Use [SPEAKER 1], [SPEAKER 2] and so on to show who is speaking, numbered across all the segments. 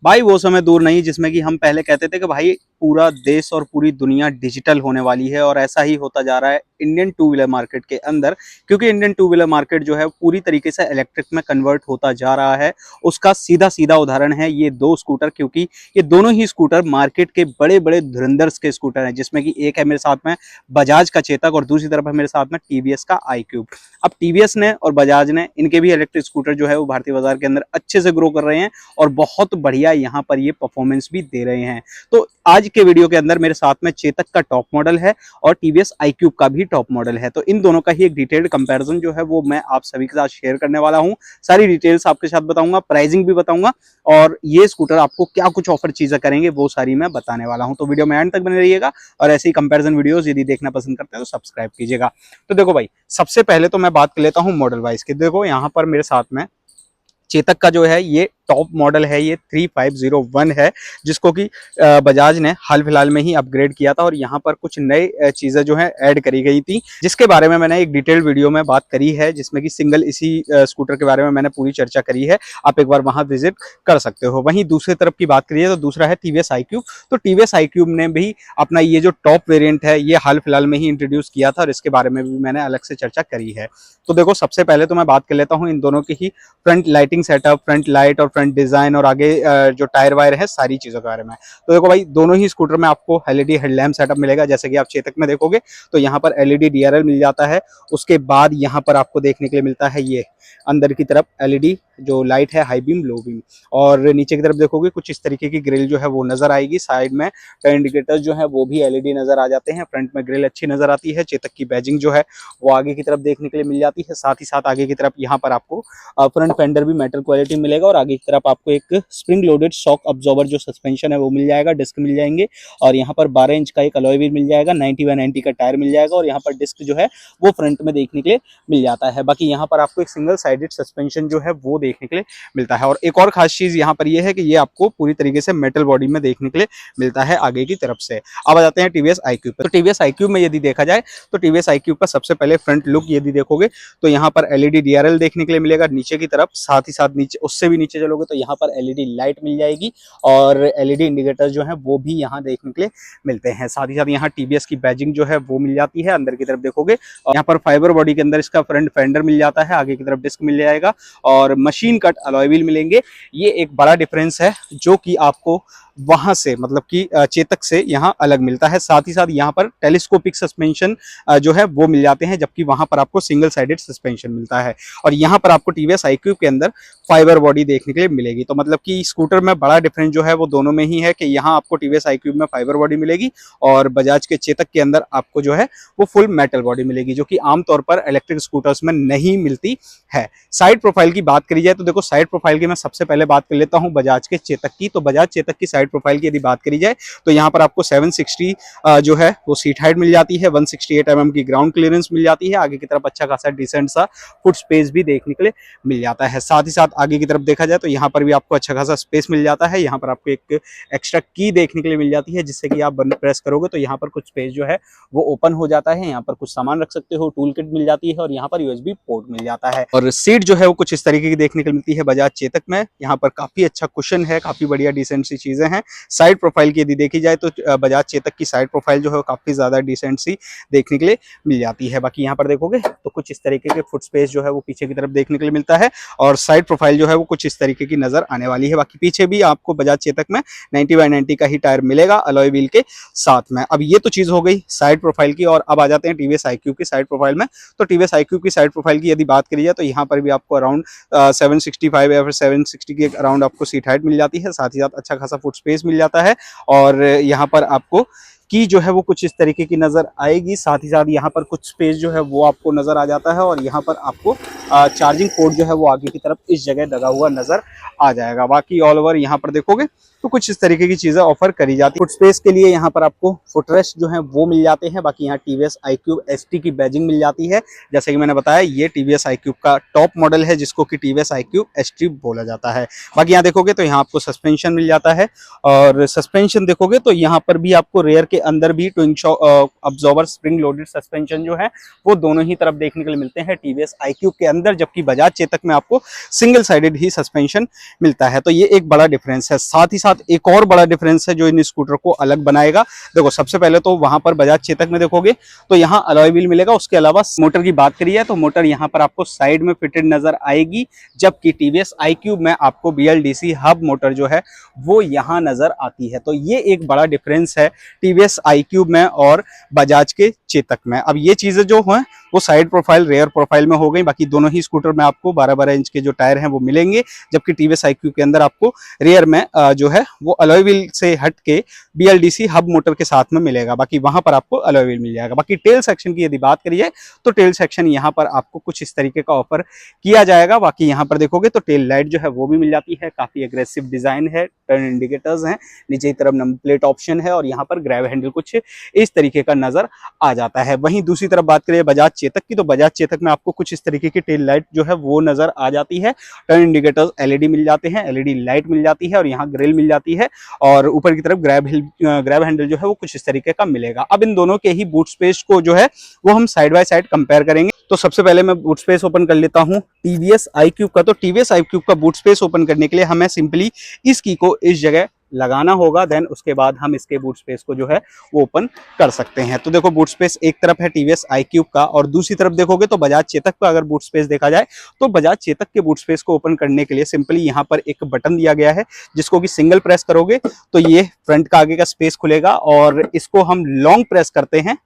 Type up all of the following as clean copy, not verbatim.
[SPEAKER 1] भाई वो समय दूर नहीं जिसमें कि हम पहले कहते थे कि भाई पूरा देश और पूरी दुनिया डिजिटल होने वाली है, और ऐसा ही होता जा रहा है इंडियन टू व्हीलर मार्केट के अंदर। क्योंकि इंडियन टू व्हीलर मार्केट जो है पूरी तरीके से इलेक्ट्रिक में कन्वर्ट होता जा रहा है। उसका सीधा सीधा उदाहरण है ये दो स्कूटर, क्योंकि ये दोनों ही स्कूटर मार्केट के बड़े बड़े धुरंधर्स के स्कूटर हैं, जिसमें कि एक है मेरे साथ में बजाज का चेतक और दूसरी तरफ है मेरे साथ में टीवीएस का आई क्यूब। अब टीवीएस ने और बजाज ने इनके भी इलेक्ट्रिक स्कूटर जो है वो भारतीय बाजार के अंदर अच्छे से ग्रो कर रहे हैं और बहुत बढ़िया यहाँ पर ये परफॉर्मेंस भी दे रहे हैं। तो आज के वीडियो के अंदर मेरे साथ में चेतक का टॉप मॉडल है और टीवीएस आई क्यूब का भी टॉप मॉडल है। तो इन दोनों का ही एक डिटेल्ड कंपैरिजन जो है वो मैं आप सभी के साथ शेयर करने वाला हूँ। सारी डिटेल्स आपके साथ बताऊंगा, प्राइसिंग भी बताऊंगा, और ये स्कूटर आपको क्या कुछ ऑफर चीजें करेंगे वो सारी मैं बताने वाला हूँ। तो वीडियो में एंड तक बने रहिएगा, और ऐसी कंपैरिजन वीडियोस यदि देखना पसंद करते हैं तो सब्सक्राइब कीजिएगा। तो देखो भाई, सबसे पहले तो मैं बात कर लेता हूँ मॉडल वाइज की। देखो यहाँ पर मेरे साथ में चेतक का जो है ये टॉप मॉडल है, ये 3501 है, जिसको कि बजाज ने हाल फिलहाल में ही अपग्रेड किया था, और यहाँ पर कुछ नए चीजें जो है ऐड करी गई थी, जिसके बारे में मैंने एक डिटेल्ड वीडियो में बात करी है, जिसमें कि सिंगल इसी स्कूटर के बारे में मैंने पूरी चर्चा करी है। आप एक बार वहां विजिट कर सकते हो। वहीं दूसरी तरफ की बात करिए तो दूसरा है टीवीएस आई क्यूब। तो टीवीएस आई क्यूब ने भी अपना ये जो टॉप वेरिएंट है ये हाल फिलहाल में ही इंट्रोड्यूस किया था, और इसके बारे में भी मैंने अलग से चर्चा करी है। तो देखो, सबसे पहले तो मैं बात कर लेता हूँ इन दोनों की ही front lighting setup, front light और फ्रंट डिजाइन, और आगे जो टायर वायर है, सारी चीजों के बारे में। तो देखो भाई, दोनों ही स्कूटर में आपको एलईडी हेडलैम्प सेटअप मिलेगा। जैसे कि आप चेतक में देखोगे तो यहाँ पर एलईडी डीआरएल मिल जाता है। उसके बाद यहाँ पर आपको देखने के लिए मिलता है ये अंदर की तरफ एलईडी जो लाइट है, हाई बीम, लो बीम। और नीचे की तरफ देखोगे कुछ इस तरीके की ग्रिल जो है वो नजर आएगी। साइड में इंडिकेटर्स जो है वो भी एलईडी नजर आ जाते हैं। फ्रंट में ग्रिल अच्छी नजर आती है। चेतक की बैजिंग जो है वो आगे की तरफ देखने के लिए मिल जाती है। साथ ही साथ आगे की तरफ यहाँ पर आपको फ्रंट फेंडर भी मेटल क्वालिटी मिलेगा, और आगे की तरफ आपको एक स्प्रिंग लोडेड शॉक अब्जॉर्बर जो सस्पेंशन है वो मिल जाएगा। डिस्क मिल जाएंगे, और यहाँ पर 12 इंच का एक अलॉय व्हील मिल जाएगा। 90/90 का टायर मिल जाएगा, और यहाँ पर डिस्क जो है वो फ्रंट में देखने के लिए मिल जाता है। बाकी यहाँ पर आपको एक सिंगल साइडेड सस्पेंशन जो है वो देखने के लिए मिलता है। और एक और खास चीज यहाँ पर ये है कि ये आपको पूरी तरीके से मेटल बॉडी में देखने के लिए मिलता है आगे की तरफ से। अब आ जाते हैं टीवीएस आई क्यूब पर। तो टीवीएस आई क्यूब में यदि देखा जाए तो टीवीएस आई क्यूब का सबसे पहले फ्रंट लुक यदि देखोगे तो यहाँ पर एलईडी डीआरएल देखने के लिए मिलेगा नीचे की तरफ। साथ ही साथ नीचे, उससे भी नीचे चलोगे तो यहाँ पर एलईडी लाइट मिल जाएगी, और एलईडी इंडिकेटर जो है वो भी यहाँ देखने के लिए मिलते हैं। साथ ही साथ यहाँ टीवीएस की बैजिंग जो है वो मिल जाती है अंदर की तरफ देखोगे। और यहाँ पर फाइबर बॉडी के अंदर इसका फ्रंट फेंडर मिल जाता है, आगे की तरफ डिस्क मिल जाएगा, और मशीन कट अलॉय व्हील मिलेंगे। ये एक बड़ा डिफरेंस है जो कि आपको वहां से, मतलब कि चेतक से यहाँ अलग मिलता है। साथ ही साथ यहाँ पर टेलीस्कोपिक सस्पेंशन जो है वो मिल जाते हैं, जबकि वहां पर आपको सिंगल साइडेड सस्पेंशन मिलता है। और यहाँ पर आपको टीवीएस आई क्यूब के अंदर फाइबर बॉडी देखने के लिए मिलेगी। तो मतलब कि स्कूटर में बड़ा डिफरेंस जो है वो दोनों में ही है कि यहाँ आपको टीवीएस आई क्यूब में फाइबर बॉडी मिलेगी, और बजाज के चेतक के अंदर आपको जो है वो फुल मेटल बॉडी मिलेगी, जो कि आमतौर पर इलेक्ट्रिक स्कूटर्स में नहीं मिलती है। साइड प्रोफाइल की बात करी जाए तो देखो, साइड प्रोफाइल की मैं सबसे पहले बात कर लेता हूँ बजाज के चेतक की। तो बजाज चेतक की साइड प्रोफाइल की यदि बात करी जाए तो यहाँ पर आपको 760 जो है वो सीट हाइट मिल जाती है। 168 mm की ग्राउंड क्लियरेंस मिल जाती है। आगे की तरफ अच्छा खासा डिसेंट सा फुट स्पेस भी देखने के लिए मिल जाता है। साथ ही साथ आगे की तरफ देखा जाए तो यहाँ पर भी आपको अच्छा खासा स्पेस मिल जाता है। यहाँ पर आपको एक एक्स्ट्रा की देखने के लिए मिल जाती है, जिससे कि आप बटन प्रेस करोगे तो यहाँ पर कुछ स्पेस जो है वो ओपन हो जाता है। यहाँ पर कुछ सामान रख सकते हो, टूल किट मिल जाती है, और यहाँ पर यूएसबी पोर्ट मिल जाता है। और सीट जो है वो कुछ इस तरीके की देखने को मिलती है बजाज चेतक में। यहाँ पर काफी अच्छा कुशन है, काफी बढ़िया डिसेंट सी चीजें हैं। साइड प्रोफाइल की यदि देखी जाए तो बजाज चेतक की साइड प्रोफाइल जो है काफी ज्यादा डिसेंट सी देखने के लिए मिल जाती है। बाकी यहाँ पर देखोगे तो कुछ इस तरीके के फुट स्पेस जो है वो पीछे की तरफ देखने के लिए मिलता है, और साइड प्रोफाइल जो है वो कुछ इस तरीके की नजर आने वाली है। बाकी पीछे भी आपको बजाज चेतक में 90/90 का ही टायर मिलेगा अलॉय व्हील के साथ में। अब ये तो चीज हो गई साइड प्रोफाइल की, और अब आ जाते हैं टीवीएस आई क्यूब की साइड प्रोफाइल में। तो टीवीएस आई क्यूब की साइड प्रोफाइल की यदि बात करी जाए तो यहाँ पर भी आपको अराउंड 765 या फिर 760 के अराउंड आपको सीट हाइट मिल जाती है। साथ ही साथ अच्छा खासा फुट स्पेस मिल जाता है, और यहाँ पर आपको की जो है वो कुछ इस तरीके की नजर आएगी। साथ ही साथ यहाँ पर कुछ स्पेस जो है वो आपको नजर आ जाता है, और यहाँ पर आपको चार्जिंग पोर्ट जो है वो आगे की तरफ इस जगह लगा हुआ नजर आ जाएगा। बाकी ऑल ओवर यहाँ पर देखोगे तो कुछ इस तरीके की चीजें ऑफर करी जाती है। फुट स्पेस के लिए यहाँ पर आपको फुटरेस्ट जो है वो मिल जाते हैं। बाकी यहाँ टीवीएस आई क्यूब एसटी की बैजिंग मिल जाती है। जैसे कि मैंने बताया, ये टीवीएस आई क्यूब का टॉप मॉडल है, जिसको कि टीवीएस आई क्यूब एसटी बोला जाता है। बाकी यहाँ देखोगे तो यहाँ आपको सस्पेंशन मिल जाता है, और सस्पेंशन देखोगे तो यहाँ पर भी आपको रेयर के अंदर भी twin absorber spring loaded suspension जो है वो दोनों ही तरफ देखने के लिए मिलते हैं टीवीएस iQube के अंदर, जबकि बजाज चेतक में आपको सिंगल साइडेड ही सस्पेंशन मिलता है। तो ये एक बड़ा डिफरेंस है। साथ ही साथ एक और बड़ा डिफरेंस है जो इन स्कूटर को अलग बनाएगा। देखो सबसे पहले तो वहां पर बजाज चेतक में देखोगे तो यहाँ अलॉय व्हील मिलेगा। उसके अलावा मोटर की बात करिए तो मोटर यहाँ पर आपको साइड में फिटेड नजर आएगी, जबकि टीवीएस iQube में आपको BLDC हब मोटर जो है वो यहाँ नजर आती है। तो ये एक बड़ा डिफरेंस है टीवीएस iQube में और बजाज के चेतक में। अब ये चीजें जो हैं वो साइड प्रोफाइल रेयर प्रोफाइल में हो गई। बाकी दोनों ही स्कूटर में आपको 12-12 इंच के जो टायर हैं वो मिलेंगे, जबकि टीवीएस iQube के अंदर आपको रेयर में जो है वो अलॉय व्हील से हट के BLDC हब मोटर के साथ में मिलेगा। बाकी वहां पर आपको अलॉय व्हील मिल जाएगा। बाकी टेल सेक्शन की यदि बात करिए तो टेल सेक्शन यहाँ पर आपको कुछ इस तरीके का ऑफर किया जाएगा। बाकी यहाँ पर देखोगे तो टेल लाइट जो है वो भी मिल जाती है, काफी एग्रेसिव डिजाइन है, टर्न इंडिकेटर्स हैं, नीचे की तरफ नंबर प्लेट ऑप्शन है और यहाँ पर ग्रैब हैंडल कुछ इस तरीके का नजर आ जाता है। वहीं दूसरी तरफ बात करें बजाज चेतक की तो बजाज चेतक में आपको कुछ इस तरीके की टेल लाइट जो है वो नजर आ जाती है। टर्न इंडिकेटर्स LED मिल जाते हैं, LED लाइट मिल जाती है और यहाँ ग्रिल मिल जाती है और ऊपर की तरफ ग्रैब हैंडल जो है वो कुछ इस तरीके का मिलेगा। अब इन दोनों के ही बूट स्पेस को जो है वो हम साइड बाय साइड कंपेयर करेंगे। तो सबसे पहले मैं बूट स्पेस ओपन कर लेता हूँ टीवीएस iQube का। तो टीवीएस iQube का बूट स्पेस ओपन करने के लिए हमें सिंपली इस की को इस जगह लगाना होगा, देन उसके बाद हम इसके बूट स्पेस को जो है वो ओपन कर सकते हैं। तो देखो बूट स्पेस एक तरफ है टीवीएस iQube का और दूसरी तरफ देखोगे तो बजाज चेतक का अगर बूट स्पेस देखा जाए तो बजाज चेतक के बूट स्पेस को ओपन करने के लिए सिंपली यहाँ पर एक बटन दिया गया है जिसको कि सिंगल प्रेस करोगे तो ये फ्रंट का आगे का स्पेस खुलेगा और इसको हम लॉन्ग प्रेस करते हैं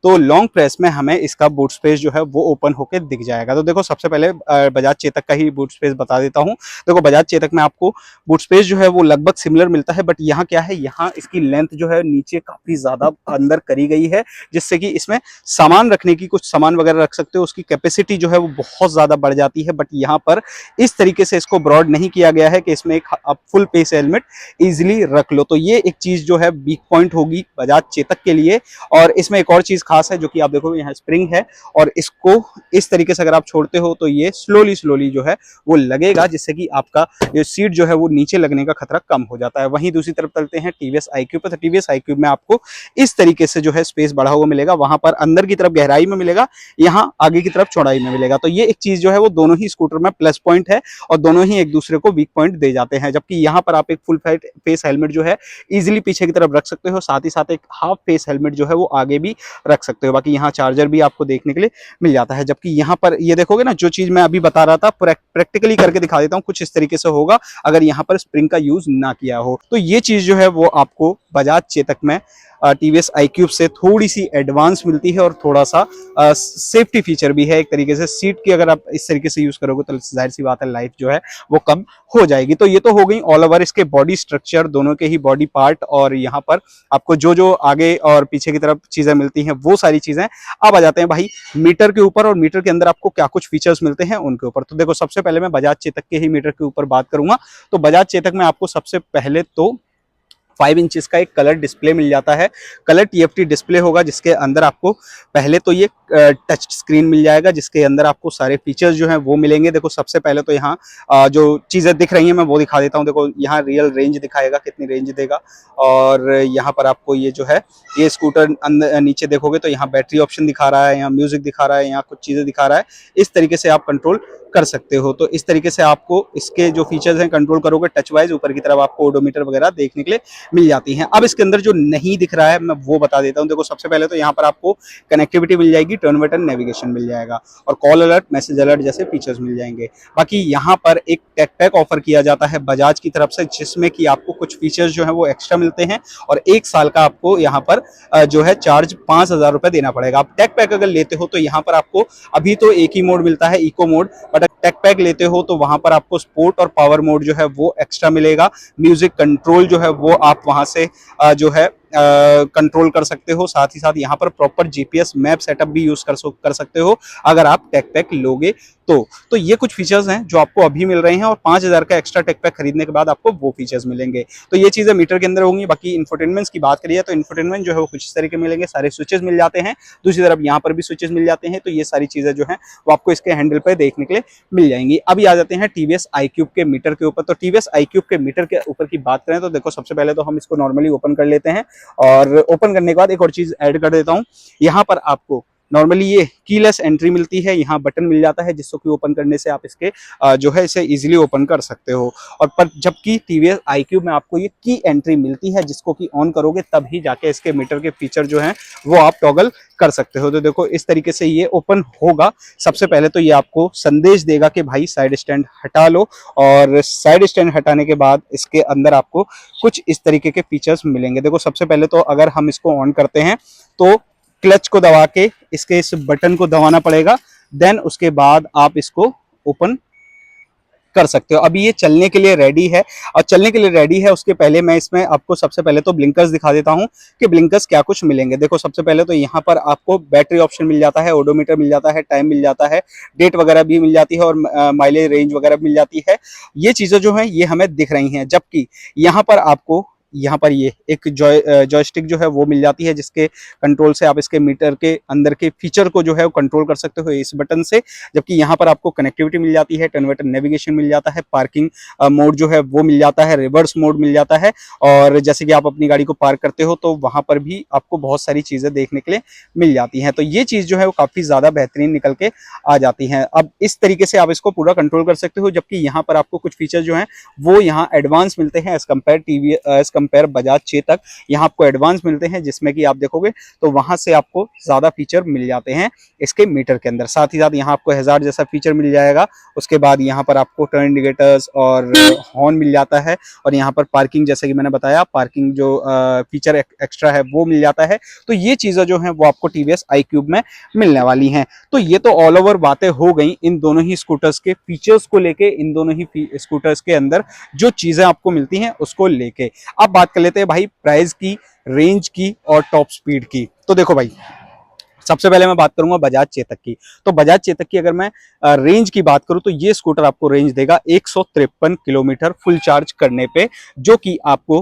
[SPEAKER 1] तो लॉन्ग प्रेस में हमें इसका बूट स्पेस जो है वो ओपन होकर दिख जाएगा। तो देखो सबसे पहले बजाज चेतक का ही बूट स्पेस बता देता हूँ। देखो बजाज चेतक में आपको बूट स्पेस जो है वो लगभग सिमिलर मिलता है, बट यहाँ क्या है, यहाँ इसकी लेंथ जो है नीचे काफी ज्यादा अंदर करी गई है, जिससे कि इसमें सामान रखने की, कुछ सामान वगैरह रख सकते हो, उसकी कैपेसिटी जो है वो बहुत ज्यादा बढ़ जाती है। बट यहाँ पर इस तरीके से इसको ब्रॉड नहीं किया गया है कि इसमें एक फुल फेस हेलमेट इजिली रख लो। तो ये एक चीज जो है वीक पॉइंट होगी बजाज चेतक के लिए। और इसमें एक और चीज खास है जो कि आप देखोगे यहाँ स्प्रिंग है और इसको इस तरीके से अगर आप छोड़ते हो तो ये स्लोली जो है वो लगेगा, जिससे कि आपका ये सीट जो है वो नीचे लगने का खतरा कम हो जाता है। वहीं दूसरी तरफ चलते हैं टीवीएस iQube पर। टीवीएस iQube में आपको इस तरीके से जो है स्पेस बढ़ा हुआ मिलेगा, वहां पर अंदर की तरफ गहराई में मिलेगा, यहाँ आगे की तरफ चौड़ाई में मिलेगा। तो ये एक चीज जो है वो दोनों ही स्कूटर में प्लस पॉइंट है और दोनों ही एक दूसरे को वीक पॉइंट दे जाते हैं। जबकि यहाँ पर आप एक फुल फेस हेलमेट जो है इजिली पीछे की तरफ रख सकते हो, साथ ही साथ एक हाफ फेस हेलमेट जो है वो आगे भी रख सकते हो। बाकी यहाँ चार्जर भी आपको देखने के लिए मिल जाता है। जबकि यहाँ पर ये देखोगे ना, जो चीज मैं अभी बता रहा था प्रैक्टिकली करके दिखा देता हूँ, कुछ इस तरीके से होगा अगर यहाँ पर स्प्रिंग का यूज ना किया हो। तो ये चीज जो है वो आपको बजाज चेतक में टीवीएस iQube से थोड़ी सी एडवांस मिलती है और थोड़ा सा सेफ्टी फीचर भी है एक तरीके से। सीट की अगर आप इस तरीके से यूज करोगे तो जाहिर सी बात है लाइफ जो है वो कम हो जाएगी। तो ये तो हो गई ऑल ओवर इसके बॉडी स्ट्रक्चर, दोनों के ही बॉडी पार्ट, और यहाँ पर आपको जो जो आगे और पीछे की तरफ चीजें मिलती हैं वो सारी चीजें। अब आ जाते हैं भाई मीटर के ऊपर, और मीटर के अंदर आपको क्या कुछ फीचर्स मिलते हैं उनके ऊपर। तो देखो सबसे पहले मैं बजाज चेतक के ही मीटर के ऊपर बात करूंगा। तो बजाज चेतक में आपको सबसे पहले तो 5 इंचेस का एक कलर डिस्प्ले मिल जाता है। कलर TFT डिस्प्ले होगा, जिसके अंदर आपको पहले तो ये टच स्क्रीन मिल जाएगा, जिसके अंदर आपको सारे फीचर्स जो हैं वो मिलेंगे। देखो सबसे पहले तो यहाँ जो चीज़ें दिख रही हैं मैं वो दिखा देता हूँ। देखो यहाँ रियल रेंज दिखाएगा, कितनी रेंज देगा, और यहाँ पर आपको ये जो है ये स्कूटर अंदर नीचे देखोगे तो यहाँ बैटरी ऑप्शन दिखा रहा है, यहाँ म्यूजिक दिखा रहा है, यहाँ कुछ चीज़ें दिखा रहा है। इस तरीके से आप कंट्रोल कर सकते हो। तो इस तरीके से आपको इसके जो फीचर्स हैं कंट्रोल करोगे टच वाइज, ऊपर की तरफ आपको ओडोमीटर वगैरह देखने के लिए मिल जाती हैं। अब इसके अंदर जो नहीं दिख रहा है मैं वो बता देता हूँ। देखो सबसे पहले तो यहाँ पर आपको कनेक्टिविटी मिल जाएगी, टर्न बटन, नेविगेशन मिल जाएगा और कॉल अलर्ट, मैसेज अलर्ट जैसे फीचर्स मिल जाएंगे। बाकी यहाँ पर एक टेक पैक ऑफर किया जाता है बजाज की तरफ से, जिसमें कि आपको कुछ फीचर्स जो है वो एक्स्ट्रा मिलते हैं और 1 साल का आपको यहाँ पर जो है चार्ज 5,000 रुपये देना पड़ेगा। आप टेक पैक अगर लेते हो तो यहाँ पर आपको अभी तो एक ही मोड मिलता है, eco mode, but tech pack लेते हो तो वहां पर आपको स्पोर्ट और पावर मोड जो है वो एक्स्ट्रा मिलेगा। म्यूजिक कंट्रोल जो है वो आप वहां से जो है कंट्रोल कर सकते हो। साथ ही साथ यहाँ पर प्रॉपर GPS मैप सेटअप भी यूज कर सकते हो अगर आप टेक पैक लोगे तो ये कुछ फीचर्स हैं जो आपको अभी मिल रहे हैं और 5,000 का एक्स्ट्रा टेक पैक खरीदने के बाद आपको वो फीचर्स मिलेंगे। तो ये चीज़ें मीटर के अंदर होंगी। बाकी इंफोटेनमेंट्स की बात करिए तो इंफोटेनमेंट जो है वो कुछ इस तरीके मिलेंगे, सारे स्विचेस मिल जाते हैं, दूसरी तरफ यहाँ पर भी स्विचेस मिल जाते हैं। तो ये सारी चीज़ें जो हैं वो आपको इसके हैंडल पर देखने के लिए मिल जाएंगी। अभी आ जाते हैं टीवीएस iQube के मीटर के ऊपर। तो टीवीएस iQube के मीटर के ऊपर की बात करें तो देखो, सबसे पहले तो हम इसको नॉर्मली ओपन कर लेते हैं और ओपन करने के बाद एक और चीज़ ऐड कर देता हूँ। यहाँ पर आपको नॉर्मली ये कीलेस एंट्री मिलती है, यहाँ बटन मिल जाता है जिसको कि ओपन करने से आप इसके जो है इसे इजीली ओपन कर सकते हो। और पर जबकि टीवीएस iQube में आपको ये की एंट्री मिलती है जिसको कि ऑन करोगे तब ही जाके इसके मीटर के फीचर जो हैं वो आप टॉगल कर सकते हो। तो देखो इस तरीके से ये ओपन होगा। सबसे पहले तो ये आपको संदेश देगा कि भाई साइड स्टैंड हटा लो, और साइड स्टैंड हटाने के बाद इसके अंदर आपको कुछ इस तरीके के फीचर्स मिलेंगे। देखो सबसे पहले तो अगर हम इसको ऑन करते हैं तो क्लच को दबा के इसके इस बटन को दबाना पड़ेगा, देन उसके बाद आप इसको ओपन कर सकते हो। अभी ये चलने के लिए रेडी है, और चलने के लिए रेडी है उसके पहले मैं इसमें आपको सबसे पहले तो ब्लिंकर्स दिखा देता हूँ कि ब्लिंकर्स क्या कुछ मिलेंगे। देखो सबसे पहले तो यहाँ पर आपको बैटरी ऑप्शन मिल जाता है, ओडोमीटर मिल जाता है, टाइम मिल जाता है, डेट वगैरह भी मिल जाती है और माइलेज रेंज वगैरह मिल जाती है। ये चीज़ें जो हैं ये हमें दिख रही हैं। जबकि यहाँ पर आपको यहाँ पर ये एक जॉयस्टिक जो है वो मिल जाती है जिसके कंट्रोल से आप इसके मीटर के अंदर के फीचर को जो है वो कंट्रोल कर सकते हो इस बटन से। जबकि यहाँ पर आपको कनेक्टिविटी मिल जाती है, टर्न बाय टर्न नेविगेशन मिल जाता है, पार्किंग मोड जो है वो मिल जाता है, रिवर्स मोड मिल जाता है, और जैसे कि आप अपनी गाड़ी को पार्क करते हो तो वहाँ पर भी आपको बहुत सारी चीज़ें देखने के लिए मिल जाती हैं। तो ये चीज़ जो है वो काफ़ी ज़्यादा बेहतरीन निकल के आ जाती हैं। अब इस तरीके से आप इसको पूरा कंट्रोल कर सकते हो। जबकि यहाँ पर आपको कुछ फीचर जो हैं वो यहाँ एडवांस मिलते हैं एज कंपेयर बजाज चेतक। यहाँ आपको एडवांस मिलते हैं जिसमें कि आप देखोगे तो वहां से आपको ज्यादा फीचर मिल जाते हैं इसके मीटर के अंदर। साथ ही साथ यहाँ आपको हैजार्ड जैसा फीचर मिल जाएगा। उसके बाद यहाँ पर आपको टर्न इंडिकेटर्स और हॉर्न मिल जाता है, और यहाँ पर पार्किंग, जैसे कि मैंने बताया, पार्किंग जो फीचर एक्स्ट्रा है वो मिल जाता है। तो ये चीजें जो है वो आपको टीवीएस iQube में मिलने वाली हैं। तो ये तो ऑल ओवर बातें हो गई इन दोनों ही स्कूटर्स के फीचर्स को लेके, इन दोनों ही स्कूटर्स के अंदर जो चीजें आपको मिलती हैं उसको लेके। अब बात कर लेते हैं भाई प्राइस की, रेंज की और टॉप स्पीड की। तो देखो भाई, सबसे पहले मैं बात करूंगा बजाज चेतक की। तो बजाज चेतक की अगर मैं रेंज की बात करूं तो ये स्कूटर आपको रेंज देगा 153 किलोमीटर फुल चार्ज करने पे, जो कि आपको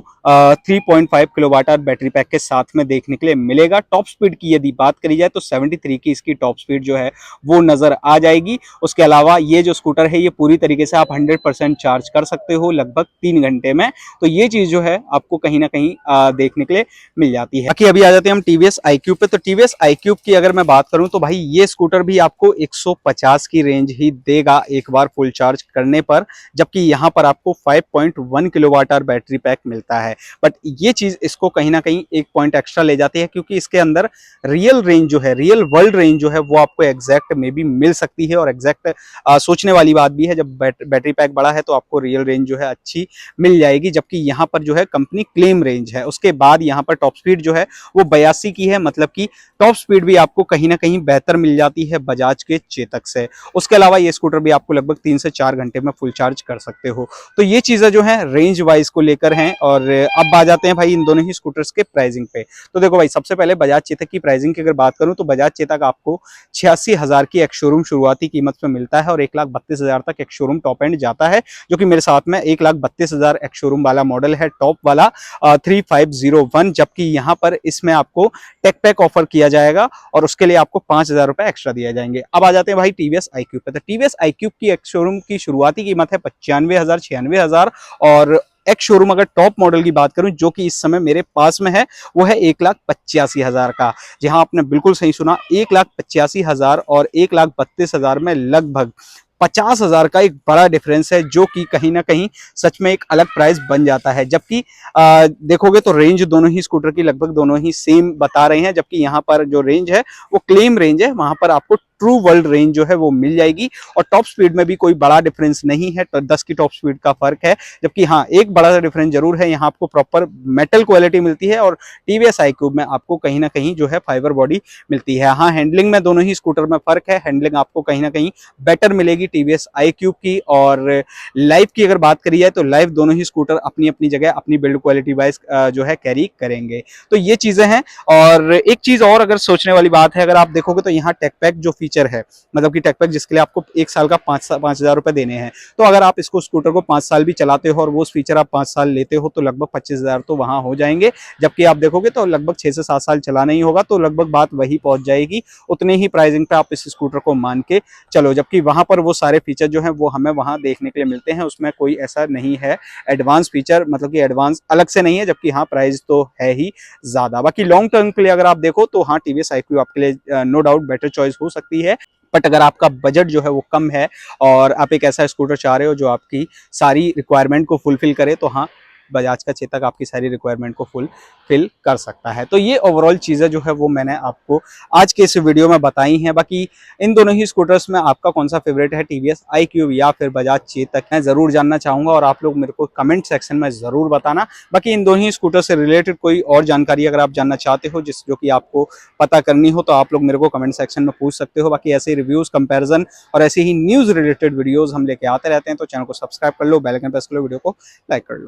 [SPEAKER 1] 3.5 किलोवाट आवर बैटरी पैक के साथ में देखने के लिए मिलेगा। टॉप स्पीड की यदि बात करी जाए तो 73 की इसकी टॉप स्पीड जो है वो नजर आ जाएगी। उसके अलावा ये जो स्कूटर है ये पूरी तरीके से आप 100% चार्ज कर सकते हो लगभग 3 घंटे में। तो ये चीज जो है आपको कहीं ना कहीं देखने के लिए मिल जाती है। बाकी अभी आ जाते हैं हम टीवीएस iQube पे। तो टीवीएस iQube की अगर मैं बात करूं तो भाई ये स्कूटर भी आपको 150 की रेंज ही देगा एक बार फुल चार्ज करने पर, जबकि यहां पर आपको 5.1 किलोवाट आवर बैटरी पैक मिलता है। बट ये चीज इसको कहीं ना कहीं एक पॉइंट एक्स्ट्रा ले जाती है, क्योंकि इसके अंदर रियल रेंज जो है, रियल वर्ल्ड रेंज जो है वो आपको एग्जैक्ट में भी मिल सकती है। और एग्जैक्ट सोचने वाली बात भी है, जब बैटरी पैक बड़ा है तो आपको रियल रेंज जो है अच्छी मिल जाएगी। जबकि यहाँ पर जो है कंपनी क्लेम रेंज है। उसके बाद यहाँ पर टॉप स्पीड जो है वो 82 की है, मतलब कि टॉप स्पीड भी आपको कहीं ना कहीं बेहतर मिल जाती है बजाज के चेतक से। उसके अलावा ये स्कूटर भी आपको लगभग 3 से 4 घंटे में फुल चार्ज कर सकते हो। तो ये चीजें जो है रेंज वाइज को लेकर हैं। और अब आ जाते हैं भाई इन दोनों ही स्कूटर्स के प्राइसिंग पे। तो देखो भाई, सबसे पहले बजाज चेतक की प्राइसिंग की अगर बात करूं तो बजाज चेतक आपको 86,000 की एक शोरूम शुरुआती कीमत पे मिलता है, और 1,32,000 तक एक शोरूम टॉप एंड जाता है, जो कि मेरे साथ में 1,32,000 एक शोरूम वाला मॉडल है, टॉप वाला 3501। जबकि यहाँ पर इसमें आपको टेक पैक ऑफर किया जाएगा और उसके लिए आपको 5,000 रुपए एक्स्ट्रा दिए जाएंगे। अब आ जाते हैं भाई टीवीएस iQube पे। तो टीवीएस iQube की एक शोरूम की शुरुआती कीमत है 95,000 96,000, और एक शोरूम अगर टॉप मॉडल की बात करूं जो कि इस समय मेरे पास में है वो है 1,85,000 का। जहां आपने बिल्कुल सही सुना, 1,85,000 और 1,32,000 में लगभग 50,000 का एक बड़ा डिफरेंस है, जो कि कहीं ना कहीं सच में एक अलग प्राइस बन जाता है। जबकि देखोगे तो रेंज दोनों ही स्कूटर की लगभग दोनों ही सेम बता रहे हैं। जबकि यहाँ पर जो रेंज है वो क्लेम रेंज है, वहां पर आपको ट्रू वर्ल्ड रेंज जो है वो मिल जाएगी। और टॉप स्पीड में भी कोई बड़ा डिफरेंस नहीं है, 10 की टॉप स्पीड का फर्क है। जबकि हाँ, एक बड़ा सा डिफरेंस जरूर है, यहाँ आपको प्रॉपर मेटल क्वालिटी मिलती है, और टीवीएस iQube में आपको कहीं ना कहीं जो है फाइबर बॉडी मिलती है। हाँ, हैंडलिंग में दोनों ही स्कूटर में फर्क है, हैंडलिंग आपको कहीं ना कहीं बेटर मिलेगी टीवीएस iQube की। और लाइफ की अगर बात करी जाए तो लाइफ दोनों ही स्कूटर अपनी अपनी जगह अपनी बिल्ड क्वालिटी वाइज जो है कैरी करेंगे। तो ये चीजें हैं। और एक चीज और अगर सोचने वाली बात है, अगर आप देखोगे तो यहाँ टेक पैक जो फीचर है, मतलब कि टेकपैक जिसके लिए आपको 1 साल का 5,000 रुपये देने हैं। तो अगर आप इसको स्कूटर को 5 साल भी चलाते हो और वो फीचर आप 5 साल लेते हो तो लगभग 25,000 तो वहाँ हो जाएंगे। जबकि आप देखोगे तो लगभग 6 से 7 साल चलाना ही होगा तो लगभग बात वही पहुंच जाएगी, उतने ही प्राइसिंग पे आप इस स्कूटर को मान के चलो। जबकि वहां पर वो सारे फीचर जो हैं वो हमें वहां देखने के लिए मिलते हैं, उसमें कोई ऐसा नहीं है एडवांस फीचर, मतलब कि एडवांस अलग से नहीं है। जबकि हाँ प्राइस तो है ही ज्यादा। बाकी लॉन्ग टर्म के लिए अगर आप देखो तो हाँ टीवीएस iQ आपके लिए नो डाउट बेटर चॉइस हो सकती है। बट अगर आपका बजट जो है वो कम है और आप एक ऐसा स्कूटर चाह रहे हो जो आपकी सारी रिक्वायरमेंट को फुलफिल करे तो हाँ बजाज का चेतक आपकी सारी रिक्वायरमेंट को फुलफिल कर सकता है। तो ये ओवरऑल चीज़ें जो है वो मैंने आपको आज के इस वीडियो में बताई हैं। बाकी इन दोनों ही स्कूटर्स में आपका कौन सा फेवरेट है, टीवीएस iQ या फिर बजाज चेतक, मैं ज़रूर जानना चाहूँगा और आप लोग मेरे को कमेंट सेक्शन में ज़रूर बताना। बाकी इन दोनों ही स्कूटर से रिलेटेड कोई और जानकारी अगर आप जानना चाहते हो जो कि आपको पता करनी हो तो आप लोग मेरे को कमेंट सेक्शन में पूछ सकते हो। बाकी ऐसे रिव्यूज़, कंपैरिजन और ऐसे ही न्यूज़ रिलेटेड वीडियोज़ हम लेके आते रहते हैं, तो चैनल को सब्सक्राइब कर लो, बेल आइकन प्रेस कर लो, वीडियो को लाइक कर लो।